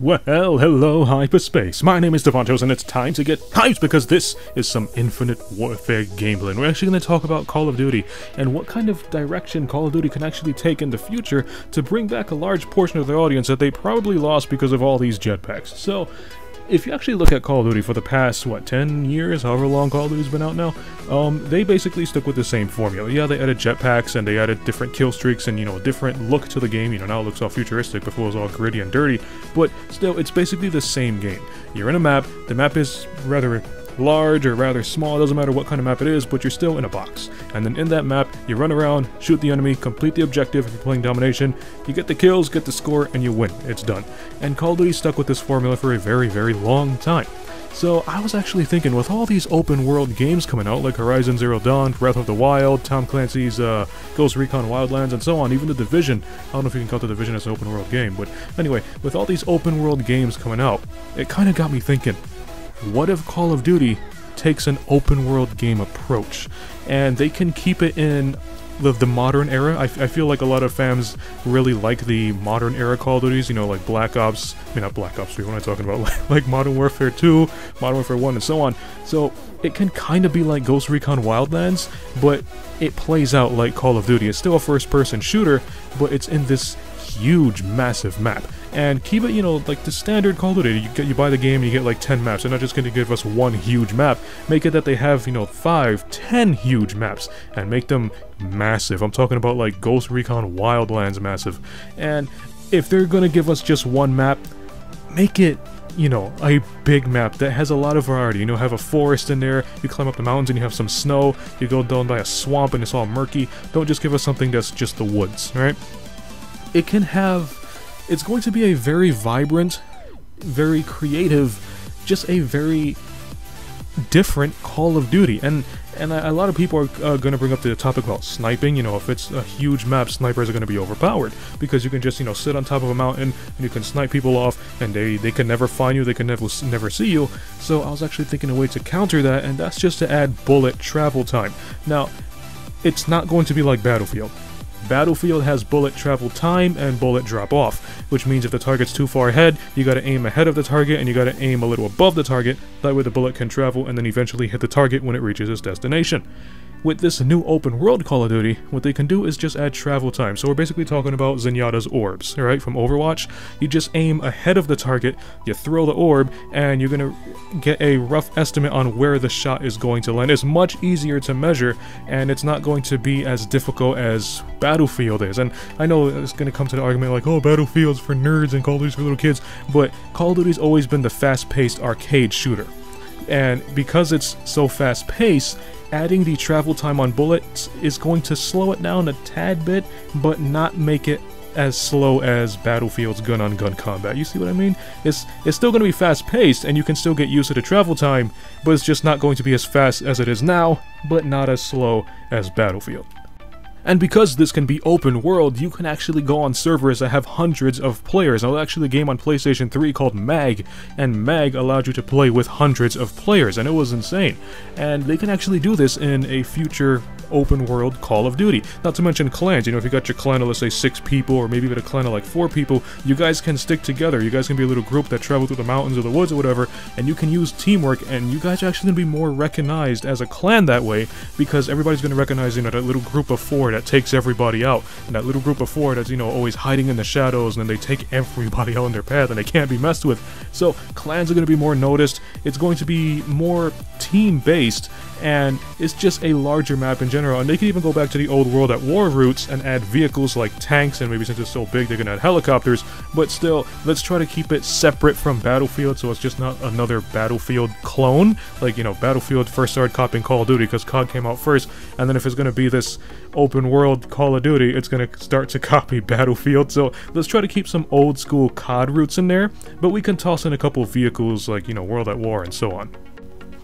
Well, hello, hyperspace. My name is Davontos, and it's time to get hyped because this is some Infinite Warfare gameplay. And we're actually going to talk about Call of Duty and what kind of direction Call of Duty can actually take in the future to bring back a large portion of the audience that they probably lost because of all these jetpacks. So, if you actually look at Call of Duty for the past, 10 years, however long Call of Duty's been out now, they basically stuck with the same formula. Yeah, they added jetpacks and they added different kill streaks and, a different look to the game. Now it looks all futuristic, before it was all gritty and dirty, but still, it's basically the same game. You're in a map, the map is rather large or rather small, it doesn't matter what kind of map it is, but you're still in a box. And then in that map, you run around, shoot the enemy, complete the objective if you're playing domination, you get the kills, get the score, and you win. It's done. And Call of Duty stuck with this formula for a very, very long time. So I was actually thinking, with all these open world games coming out, like Horizon Zero Dawn, Breath of the Wild, Tom Clancy's Ghost Recon Wildlands, and so on, even The Division, I don't know if you can count The Division as an open world game, but anyway, with all these open world games coming out, it kind of got me thinking, what if Call of Duty takes an open world game approach and they can keep it in the modern era? I feel like a lot of fans really like the modern era Call of Duties, like Black Ops, not Black Ops 3, what am I talking about? like Modern Warfare 2, Modern Warfare 1, and so on. So it can kind of be like Ghost Recon Wildlands, but it plays out like Call of Duty. It's still a first-person shooter, but it's in this huge, massive map. And keep it, like the standard Call of Duty. You buy the game and you get like 10 maps. They're not just going to give us one huge map. Make it that they have, 5, 10 huge maps and make them massive. I'm talking about like Ghost Recon Wildlands massive. And if they're going to give us just one map, make it, a big map that has a lot of variety. Have a forest in there, you climb up the mountains and you have some snow, you go down by a swamp and it's all murky. Don't just give us something that's just the woods, right? It can have... It's going to be a very vibrant, very creative, just a very different Call of Duty. And a lot of people are going to bring up the topic about sniping. If it's a huge map, snipers are going to be overpowered because you can just, sit on top of a mountain and you can snipe people off and they can never find you, they can never see you. So I was actually thinking a way to counter that, and that's just to add bullet travel time. Now, it's not going to be like Battlefield. Battlefield has bullet travel time and bullet drop off, which means if the target's too far ahead, you gotta aim ahead of the target and you gotta aim a little above the target, that way the bullet can travel and then eventually hit the target when it reaches its destination. With this new open world Call of Duty, what they can do is just add travel time. So we're basically talking about Zenyatta's orbs, right, from Overwatch. You just aim ahead of the target, you throw the orb, and you're gonna get a rough estimate on where the shot is going to land. It's much easier to measure, and it's not going to be as difficult as Battlefield is. And I know it's gonna come to the argument like, oh, Battlefield's for nerds and Call of Duty's for little kids, but Call of Duty's always been the fast-paced arcade shooter. And because it's so fast-paced, adding the travel time on bullets is going to slow it down a tad bit, but not make it as slow as Battlefield's gun-on-gun combat. You see what I mean? It's still going to be fast-paced, and you can still get used to the travel time, but it's just not going to be as fast as it is now, but not as slow as Battlefield. And because this can be open world, you can actually go on servers that have hundreds of players. Now, actually, a game on PlayStation 3 called MAG, and MAG allowed you to play with hundreds of players, and it was insane. And they can actually do this in a future open world Call of Duty. Not to mention clans. If you got your clan of, let's say, 6 people, or maybe even a clan of like 4 people, you guys can stick together. You guys can be a little group that travel through the mountains or the woods or whatever, and you can use teamwork, and you guys are actually going to be more recognized as a clan that way, because everybody's going to recognize, that little group of 4 that takes everybody out, and that little group of 4 that's, always hiding in the shadows, and then they take everybody out in their path, and they can't be messed with. So, clans are going to be more noticed, it's going to be more team-based, and it's just a larger map in general. And they can even go back to the old World at War roots and add vehicles like tanks, and maybe since it's so big they can add helicopters, but still, let's try to keep it separate from Battlefield so it's just not another Battlefield clone. Like, Battlefield first started copying Call of Duty because COD came out first, and then if it's going to be this open world Call of Duty, it's going to start to copy Battlefield. So let's try to keep some old school COD roots in there, but we can toss in a couple vehicles like, World at War and so on.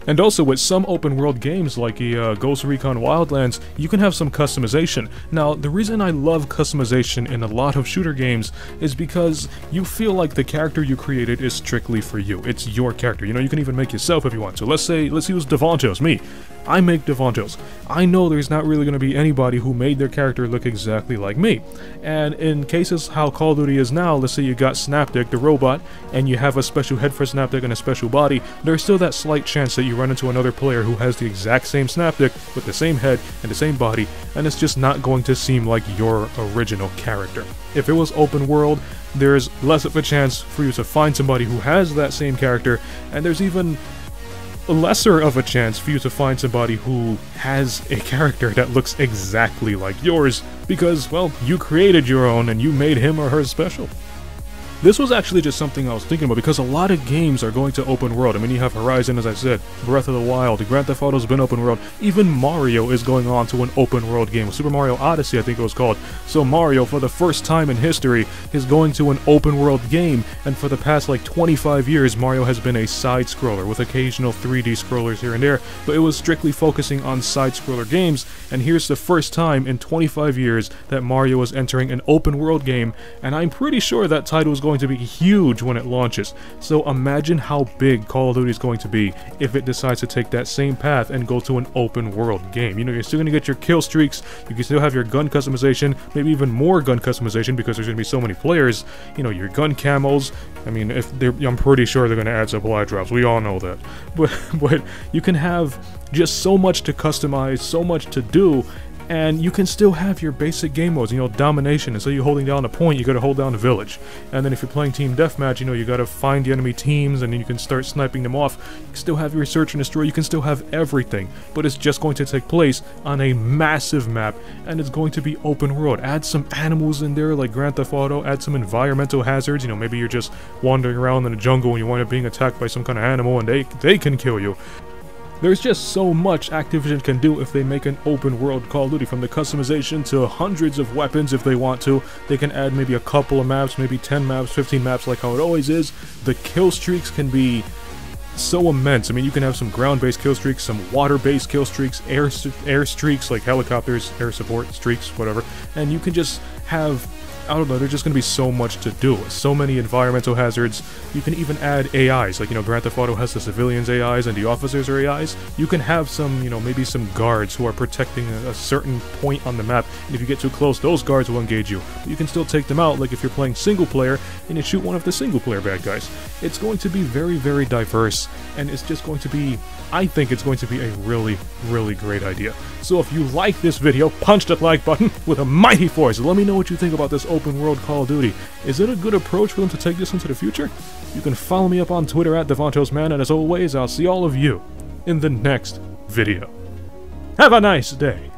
And also, with some open world games like Ghost Recon Wildlands, you can have some customization. Now, the reason I love customization in a lot of shooter games is because you feel like the character you created is strictly for you. It's your character. You can even make yourself if you want to. Let's use Davontos, me. I make Davontos. I know there's not really going to be anybody who made their character look exactly like me. And in cases how Call of Duty is now, let's say you got Snapdick, the robot, and you have a special head for Snapdick and a special body, there's still that slight chance that you run into another player who has the exact same Snapdick with the same head and the same body, and it's just not going to seem like your original character. If it was open world, there's less of a chance for you to find somebody who has that same character, and there's even lesser of a chance for you to find somebody who has a character that looks exactly like yours, because, well, you created your own and you made him or her special. This was actually just something I was thinking about, because a lot of games are going to open world. I mean, you have Horizon, as I said, Breath of the Wild, Grand Theft Auto's been open world, even Mario is going on to an open world game. Super Mario Odyssey, I think it was called. So Mario, for the first time in history, is going to an open world game, and for the past like 25 years, Mario has been a side-scroller, with occasional 3D scrollers here and there, but it was strictly focusing on side-scroller games, and here's the first time in 25 years that Mario is entering an open world game, and I'm pretty sure that title is going to be huge when it launches. So imagine how big Call of Duty is going to be if it decides to take that same path and go to an open world game. You know, you're still going to get your kill streaks, you can still have your gun customization, maybe even more gun customization because there's going to be so many players, you know, your gun camos. I mean, I'm pretty sure they're going to add supply drops, we all know that. But you can have just so much to customize, so much to do, and you can still have your basic game modes, you know, domination. Instead of you holding down a point, you gotta hold down a village. And then if you're playing team deathmatch, you know, you gotta find the enemy teams and then you can start sniping them off. You can still have your search and destroy, you can still have everything, but it's just going to take place on a massive map, and it's going to be open world. Add some animals in there like Grand Theft Auto, add some environmental hazards, you know, maybe you're just wandering around in the jungle and you wind up being attacked by some kind of animal and they can kill you. There's just so much Activision can do if they make an open world Call of Duty, from the customization to hundreds of weapons if they want to. They can add maybe a couple of maps, maybe 10 maps, 15 maps like how it always is. The kill streaks can be so immense. I mean, you can have some ground-based kill streaks, some water-based kill streaks, air streaks like helicopters, air support streaks, whatever, and you can just have, I don't know, there's just going to be so much to do. So many environmental hazards. You can even add AIs, like, you know, Grand Theft Auto has the civilians AIs and the officers are AIs. You can have some, you know, maybe some guards who are protecting a certain point on the map, and if you get too close, those guards will engage you. But you can still take them out, like if you're playing single player and you shoot one of the single player bad guys. It's going to be very, very diverse, and it's just going to be, I think it's going to be a really, really great idea. So if you like this video, punch that like button with a mighty force. Let me know what you think about this open world Call of Duty. Is it a good approach for them to take this into the future? You can follow me up on Twitter at DavontosMan, and as always, I'll see all of you in the next video. Have a nice day.